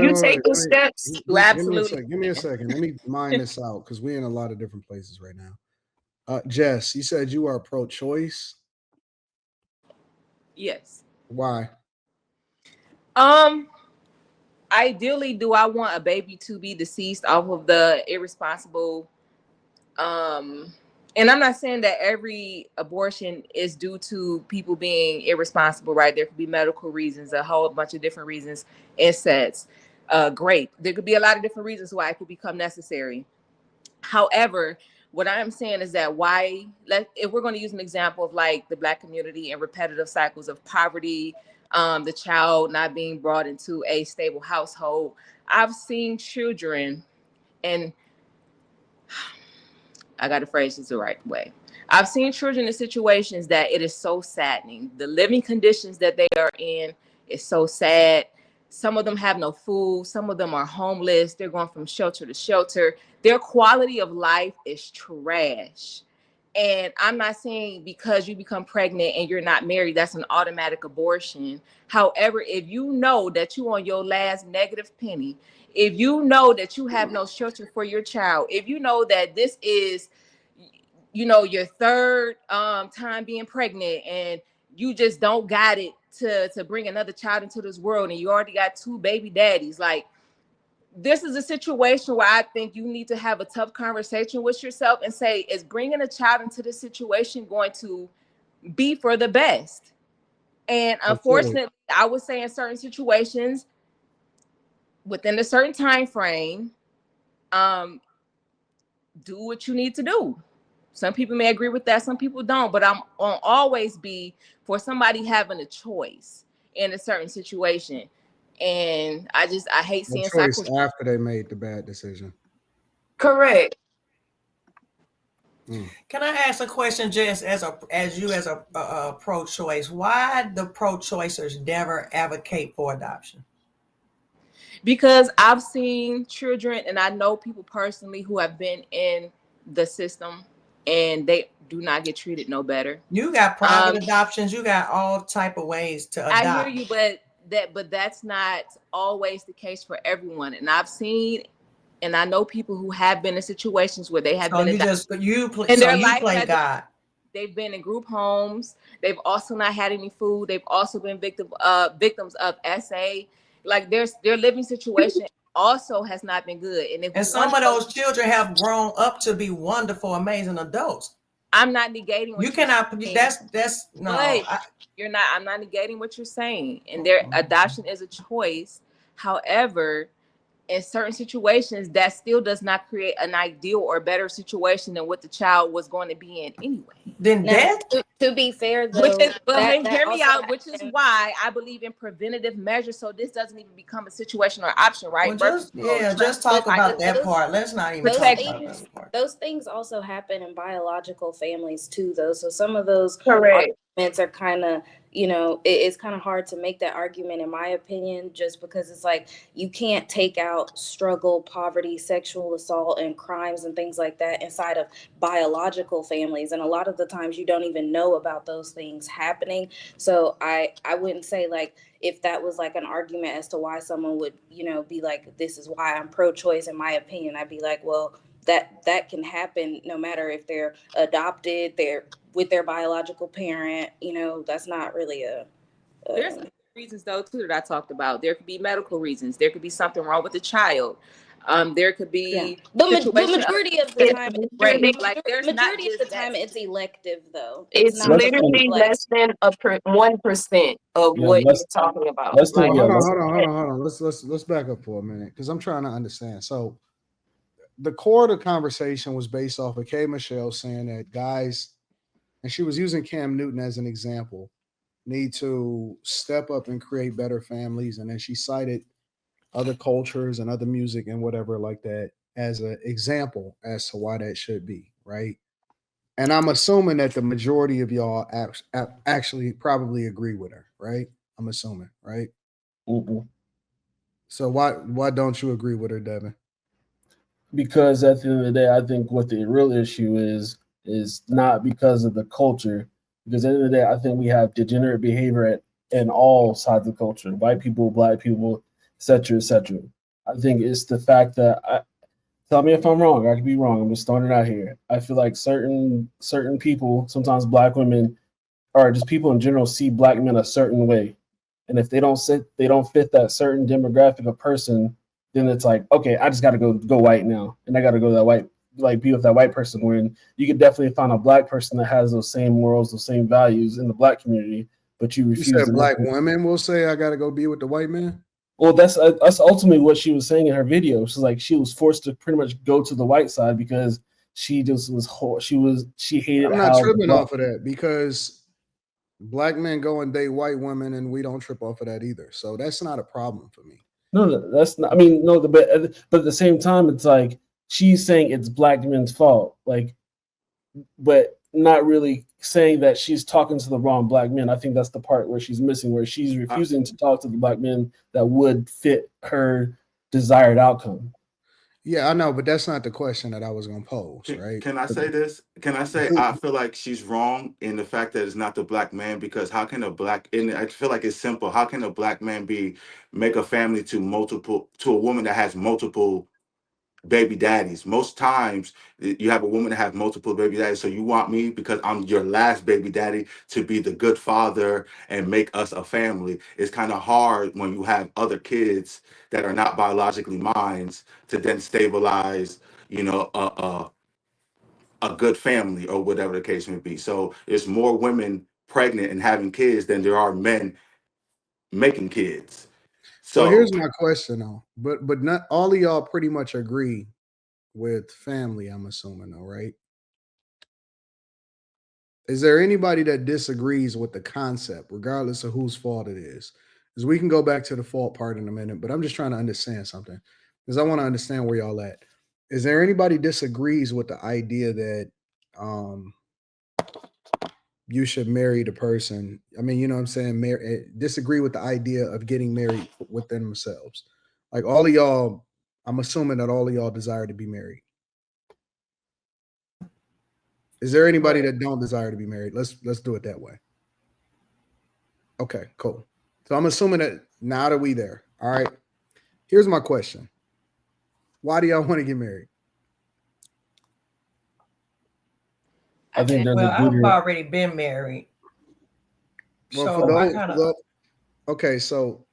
you take those steps, you absolutely. Give me a second. Let me mine this out because we're in a lot of different places right now. Jess, you said you are pro-choice. Yes. Why? Um, Ideally, do I want a baby to be deceased off of the irresponsible? And I'm not saying that every abortion is due to people being irresponsible, right? There could be medical reasons, a whole bunch of different reasons, incest, grape. There could be a lot of different reasons why it could become necessary. However, what I am saying is that if we're going to use an example of like the Black community and repetitive cycles of poverty, the child not being brought into a stable household, I've seen children, and I got to phrase this the right way. I've seen children in situations that it is so saddening. The living conditions that they are in is so sad. Some of them have no food. Some of them are homeless. They're going from shelter to shelter. Their quality of life is trash. And I'm not saying because you become pregnant and you're not married, that's an automatic abortion. However, if you know that you on your last negative penny, if you know that you have no shelter for your child, if you know that this is, your third time being pregnant and you just don't got it to bring another child into this world and you already got two baby daddies, like, this is a situation where I think you need to have a tough conversation with yourself and say, is bringing a child into this situation going to be for the best? And unfortunately, I would say in certain situations, within a certain time frame, do what you need to do. Some people may agree with that, some people don't, but I'm gonna always be for somebody having a choice in a certain situation. And I hate seeing choice after they made the bad decision. Correct. Can I ask a question, Jess, as a pro-choice? Why the pro-choicers never advocate for adoption? Because I've seen children, and I know people personally who have been in the system, and they do not get treated no better. You got private adoptions. You got all type of ways to adopt. I hear you, but that's not always the case for everyone. And I've seen, and I know people who have been in situations where they have been adopted. You play God. They've been in group homes. They've also not had any food. They've also been victims of SA. Like their living situation also has not been good. And some of those children have grown up to be wonderful, amazing adults. I'm not negating what you cannot. That's no. You're not. I'm not negating what you're saying. And their adoption is a choice. However, in certain situations, that still does not create an ideal or better situation than what the child was going to be in anyway. Then death. To be fair, though, hear me out. Which is why I believe in preventative measures, so this doesn't even become a situation or option, right? Well, just talk about that part. Let's not even talk about that part. Those things also happen in biological families too, though. So some of those arguments are kind of, it's kind of hard to make that argument, in my opinion, just because it's like you can't take out struggle, poverty, sexual assault, and crimes and things like that inside of biological families. And a lot of the times you don't even know about those things happening. So I wouldn't say like if that was like an argument as to why someone would, be like, this is why I'm pro-choice, in my opinion, I'd be like, well, that can happen no matter if they're adopted, they're with their biological parent, that's not really there's reasons though too that I talked about. There could be medical reasons. There could be something wrong with the child. There could be the majority of the time. Majority of the time, it's elective though. It's literally less than 1% of what you're talking about. Hold on. Let's back up for a minute because I'm trying to understand. So, the core of the conversation was based off of K. Michelle saying that guys, and she was using Cam Newton as an example, need to step up and create better families, and then she cited other cultures and other music and whatever like that as an example as to why that should be, right? And I'm assuming that the majority of y'all actually probably agree with her, right? I'm assuming, right? Mm-hmm. So why don't you agree with her, Devin? Because at the end of the day, I think what the real issue is not because of the culture. Because at the end of the day, I think we have degenerate behavior in all sides of the culture. White people, black people, etc., etc. I think it's the fact that tell me if I'm wrong. I could be wrong. I'm just throwing it out here. I feel like certain people, sometimes black women, or just people in general, see black men a certain way, and if they don't fit that certain demographic of person, then it's like, okay, I just got to go white now, and I got to go that white, like be with that white person. When you could definitely find a black person that has those same morals, those same values in the black community, but you refuse. You said black women will say, "I got to go be with the white man." Well, that's ultimately what she was saying in her video. She's like, she was forced to pretty much go to the white side because she just she hated. I'm not tripping off of that because black men go and date white women, and we don't trip off of that either. So that's not a problem for me. No, that's not. I mean, no, but at the same time, it's like she's saying it's black men's fault, like, but not really saying that she's talking to the wrong black men. I think that's the part where she's missing, where she's refusing to talk to the black men that would fit her desired outcome. Yeah, I know, but that's not the question that I was going to pose, right? Can I say this? Can I say I feel like she's wrong in the fact that it's not the black man, because how can and I feel like it's simple. How can a black man make a family to a woman that has multiple baby daddies? Most times you have a woman that has multiple baby daddies. So you want me, because I'm your last baby daddy, to be the good father and make us a family. It's kind of hard when you have other kids that are not biologically mine to then stabilize, a good family or whatever the case may be. So there's more women pregnant and having kids than there are men making kids. So here's my question though, but not all of y'all pretty much agree with family, I'm assuming though, right? Is there anybody that disagrees with the concept, regardless of whose fault it is? Because we can go back to the fault part in a minute, but I'm just trying to understand something, because I want to understand where y'all at. Is there anybody disagrees with the idea that you should marry the person? I mean, you know what I'm saying? Disagree with the idea of getting married within themselves. Like all of y'all, I'm assuming that all of y'all desire to be married. Is there anybody that don't desire to be married? Let's do it that way. Okay, cool. So I'm assuming that now that we there. All right. Here's my question. Why do y'all want to get married? I think I've already been married. Well, so okay, so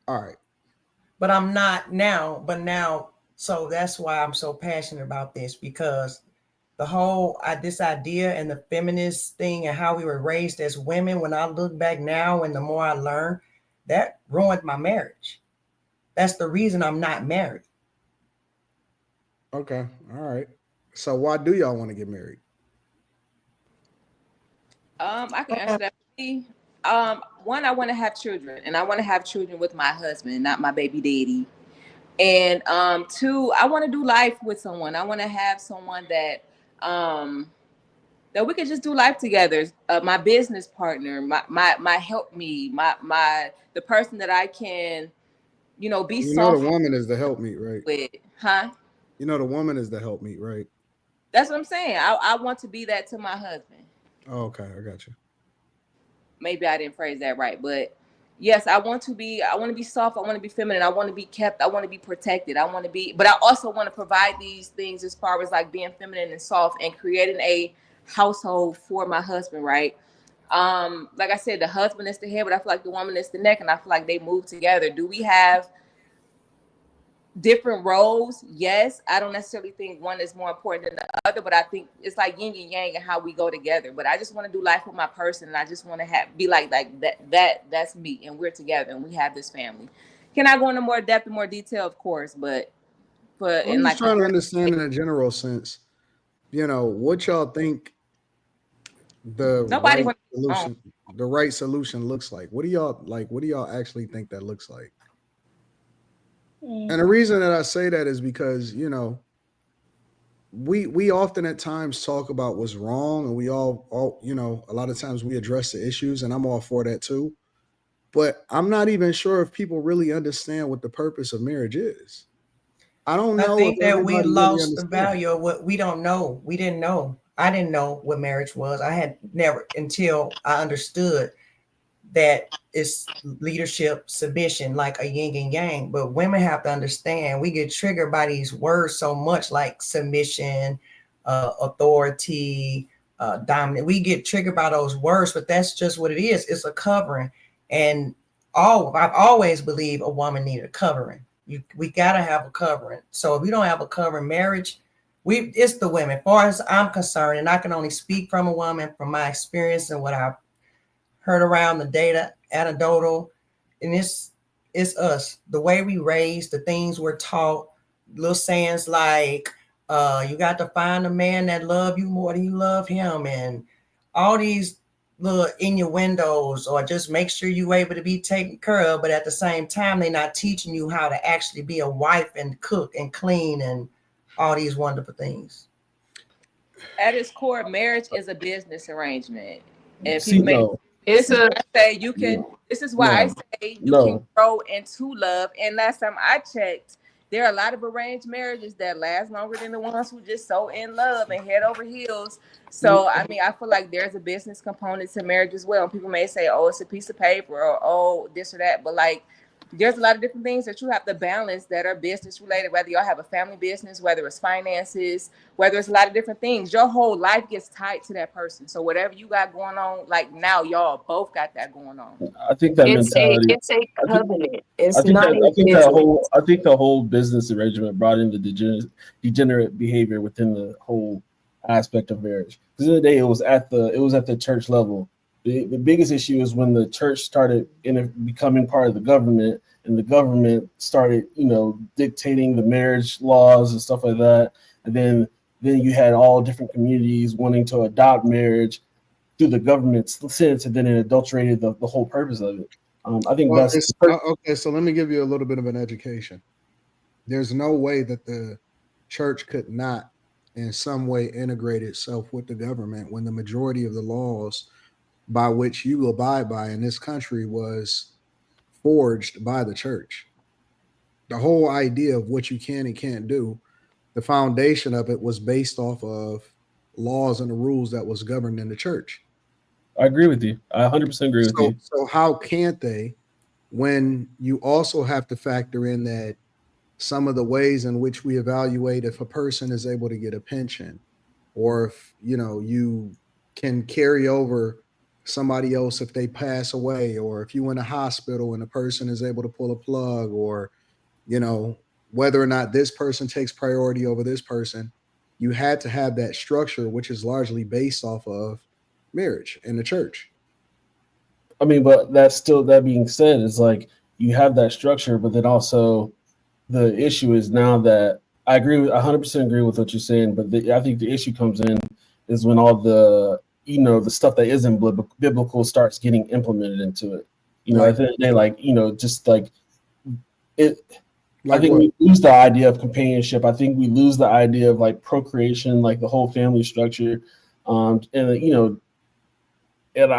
all right. But I'm not now, so that's why I'm so passionate about this, because the whole this idea and the feminist thing and how we were raised as women, when I look back now and the more I learn, that ruined my marriage. That's the reason I'm not married. Okay, all right. So why do y'all want to get married? I can answer that. One, I want to have children, and I want to have children with my husband, not my baby daddy. And two, I want to do life with someone. I want to have someone that that we could just do life together. My business partner, my help me, the person that I can, be soft. The woman is the helpmeet, right? With, huh? The woman is the helpmeet, right? That's what I'm saying. I want to be that to my husband. Oh, okay, I got you. Maybe I didn't phrase that right, but yes, I want to be soft. I want to be feminine. I want to be kept. I want to be protected. But I also want to provide these things as far as like being feminine and soft and creating a household for my husband, right? Like I said, the husband is the head, but I feel like the woman is the neck, and I feel like they move together. Do we have different roles? Yes. I don't necessarily think one is more important than the other, but I think it's like yin and yang and how we go together. But I just want to do life with my person, and I just want to be like that's me, and we're together and we have this family. Can I go into more depth and more detail? Of course, but I'm just trying to understand in a general sense, what y'all think the right solution looks like. What do y'all actually think that looks like? And the reason that I say that is because, we often at times talk about what's wrong, and we all, a lot of times we address the issues, and I'm all for that too. But I'm not even sure if people really understand what the purpose of marriage is. I don't know. I think that we lost the value of what we don't know. We didn't know. I didn't know what marriage was. I had never, until I understood that it's leadership submission, like a yin and yang. But women have to understand we get triggered by these words so much, like submission, authority, dominant. We get triggered by those words, but that's just what it is. It's a covering. And I've always believed a woman needed a covering. We gotta have a covering. So if we don't have a covering, marriage, it's the women. As far as I'm concerned, and I can only speak from a woman, from my experience and what I've heard around the data, anecdotal, and it's us. The way we raised, the things we're taught, little sayings like, you got to find a man that love you more than you love him, and all these little innuendos, or just make sure you're able to be taken care of, but at the same time, they're not teaching you how to actually be a wife and cook and clean and all these wonderful things. At its core, marriage is a business arrangement. And See, people this is why I say you can grow into love. And last time I checked, there are a lot of arranged marriages that last longer than the ones who just so in love and head over heels. So, I mean, I feel like there's a business component to marriage as well. People may say, oh, it's a piece of paper, or oh, this or that. But like, there's a lot of different things that you have to balance that are business related, whether y'all have a family business, whether it's finances, whether it's a lot of different things. Your whole life gets tied to that person. So whatever you got going on, like now y'all both got that going on. I think that mentality. It's a covenant. I think the whole business arrangement brought in the degenerate behavior within the whole aspect of marriage. Because in the day, it was at the church level. The biggest issue is when the church started becoming part of the government, and the government started, dictating the marriage laws and stuff like that. And then you had all different communities wanting to adopt marriage through the government's sense, and then it adulterated the whole purpose of it. I think okay. So let me give you a little bit of an education. There's no way that the church could not in some way integrate itself with the government when the majority of the laws by which you abide by in this country was forged by the church. The whole idea of what you can and can't do, the foundation of it was based off of laws and the rules that was governed in the church. I agree with you. I 100% agree with you. So how can't they, when you also have to factor in that some of the ways in which we evaluate if a person is able to get a pension, or if you can carry over somebody else if they pass away, or if you in a hospital and a person is able to pull a plug, or whether or not this person takes priority over this person, you had to have that structure, which is largely based off of marriage in the church. I mean, but that being said, it's like you have that structure, but then also the issue is now that I 100% agree with what you're saying, but I think the issue comes in is when all the the stuff that isn't biblical starts getting implemented into it. Right. At the end of the day, just like it. I think we lose the idea of companionship. I think we lose the idea of like procreation, like the whole family structure, and I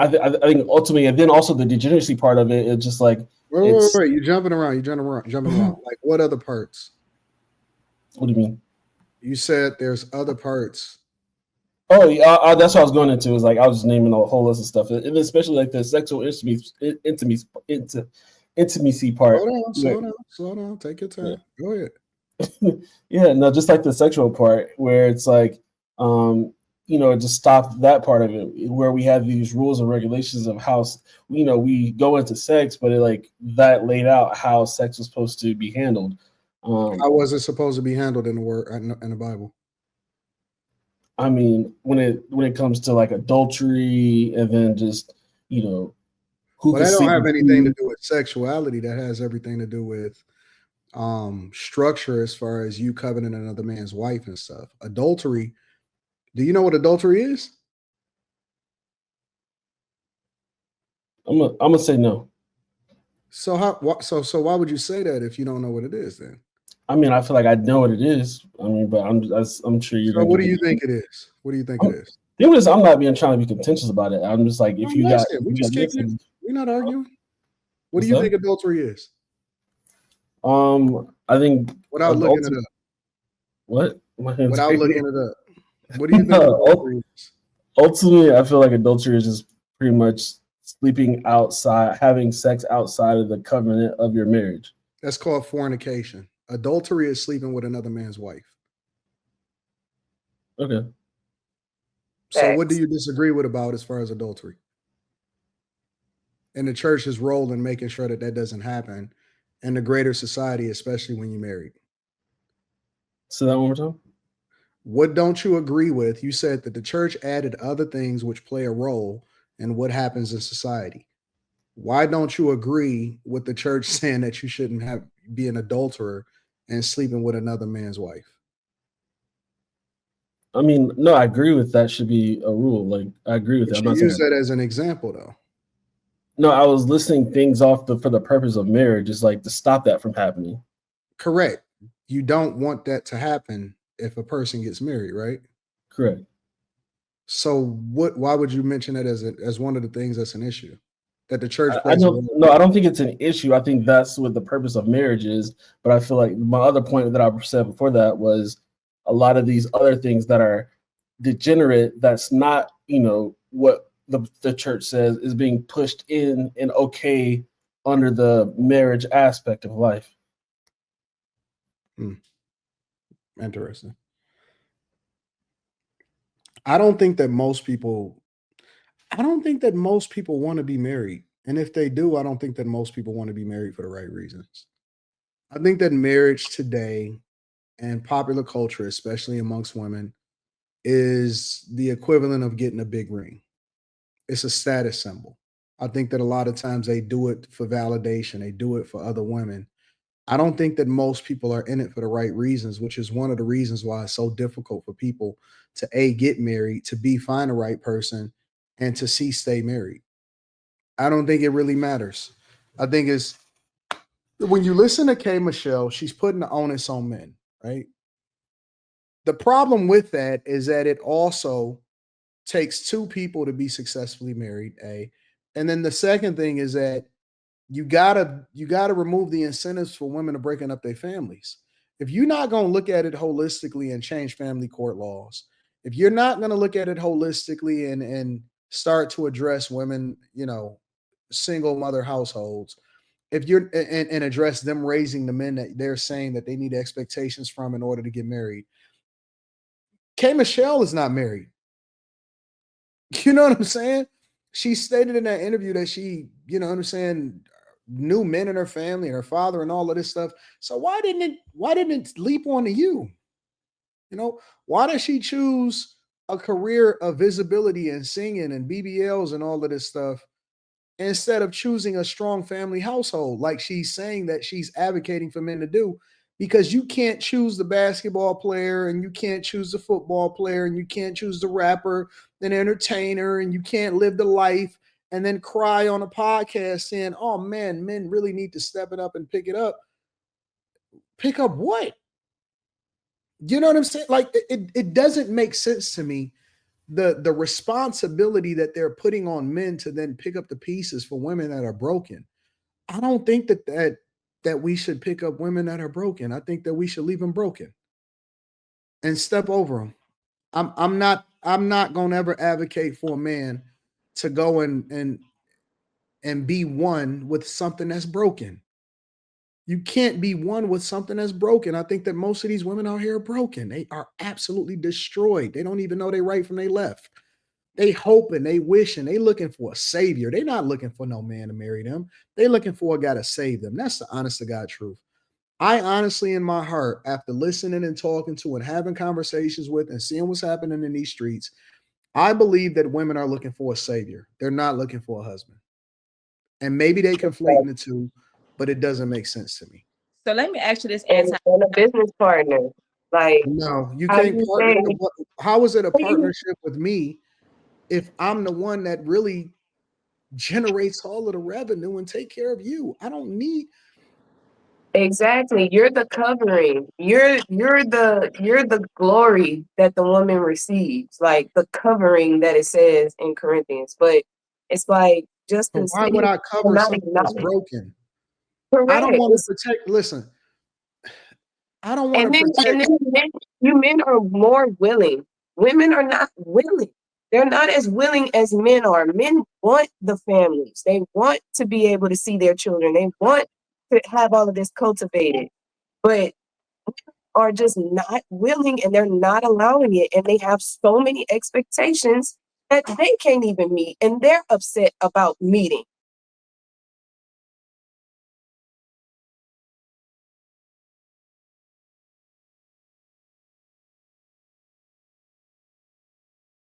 think ultimately, and then also the degeneracy part of it. It's just like wait, you're jumping around. Like what other parts? What do you mean? You said there's other parts. Oh yeah, that's what I was going into. Is like I was just naming a whole list of stuff, and especially like the sexual intimacy part. Slow down. Take your time. Yeah. Go ahead. Yeah, no, just like the sexual part where it's like, just stop that part of it, where we have these rules and regulations of how, we go into sex, but it like that laid out how sex was supposed to be handled. How was it supposed to be handled in the word in the Bible? I mean, when it comes to like adultery, and then just who. But that don't have anything to do with sexuality. That has everything to do with structure, as far as you coveting another man's wife and stuff. Adultery. Do you know what adultery is? I'm gonna say no. So why would you say that if you don't know what it is then? I mean, I feel like I know what it is. I mean, but I'm sure you're. So what do you think it is? What do you think it is? I'm not trying to be contentious about it. I'm just like, we're not arguing. What do you think adultery is? I think without looking it up. What? Without looking it up. What do you think adultery is? Ultimately, I feel like adultery is just pretty much sleeping outside, having sex outside of the covenant of your marriage. That's called fornication. Adultery is sleeping with another man's wife. Okay. So what do you disagree with about as far as adultery? And the church's role in making sure that that doesn't happen in the greater society, especially when you're married. So that one more time. What don't you agree with? You said that the church added other things which play a role in what happens in society. Why don't you agree with the church saying that you shouldn't be an adulterer and sleeping with another man's wife? I mean, no, I agree with that should be a rule. Like, I agree with that. I'm not use that as an example, though. No, I was listing things off for the purpose of marriage, is like to stop that from happening. Correct. You don't want that to happen if a person gets married, right? Correct. So why would you mention it as one of the things that's an issue? That the church I don't think it's an issue. I think that's what the purpose of marriage is. But I feel like my other point that I said before that was a lot of these other things that are degenerate, that's not, what the church says is being pushed in and okay under the marriage aspect of life. Interesting. I don't think that most people want to be married. And if they do, I don't think that most people want to be married for the right reasons. I think that marriage today and popular culture, especially amongst women, is the equivalent of getting a big ring. It's a status symbol. I think that a lot of times they do it for validation. They do it for other women. I don't think that most people are in it for the right reasons, which is one of the reasons why it's so difficult for people to get married, to find the right person, and to stay married. I don't think it really matters. I think it's when you listen to K. Michelle, she's putting the onus on men, right? The problem with that is that it also takes two people to be successfully married, and then the second thing is that you gotta remove the incentives for women to breaking up their families. If you're not going to look at it holistically and change family court laws, if you're not going to look at it holistically and start to address women, single mother households, if you're and address them raising the men that they're saying that they need expectations from in order to get married. K. Michelle is not married. You know what I'm saying? She stated in that interview that she, knew men in her family and her father and all of this stuff. So why didn't it leap onto you? Why does she choose a career of visibility and singing and BBLs and all of this stuff instead of choosing a strong family household like she's saying that she's advocating for men to do? Because you can't choose the basketball player and you can't choose the football player and you can't choose the rapper and entertainer and you can't live the life and then cry on a podcast saying, oh man, men really need to step it up and pick it up. Pick up what? You know what I'm saying? Like it doesn't make sense to me. The responsibility that they're putting on men to then pick up the pieces for women that are broken. I don't think that we should pick up women that are broken. I think that we should leave them broken and step over them. I'm not going to ever advocate for a man to go and be one with something that's broken. You can't be one with something that's broken. I think that most of these women out here are broken. They are absolutely destroyed. They don't even know they right from they left. They hoping, they wishing, they looking for a savior. They not looking for no man to marry them. They looking for a guy to save them. That's the honest to God truth. I honestly, in my heart, after listening and talking to and having conversations with and seeing what's happening in these streets, I believe that women are looking for a savior. They're not looking for a husband. And maybe they conflate the two, but it doesn't make sense to me. So let me ask you this, and a business partner. Like, no, you can't partner. How is it a partnership with me if I'm the one that really generates all of the revenue and take care of you? I don't need. Exactly. You're the covering. You're the glory that the woman receives, like the covering that it says in Corinthians. But it's like just why would I cover something that's broken? Correct. I don't want to protect. Listen, I don't want to protect. And then men are more willing. Women are not willing. They're not as willing as men are. Men want the families. They want to be able to see their children. They want to have all of this cultivated, but are just not willing, and they're not allowing it. And they have so many expectations that they can't even meet, and they're upset about meeting.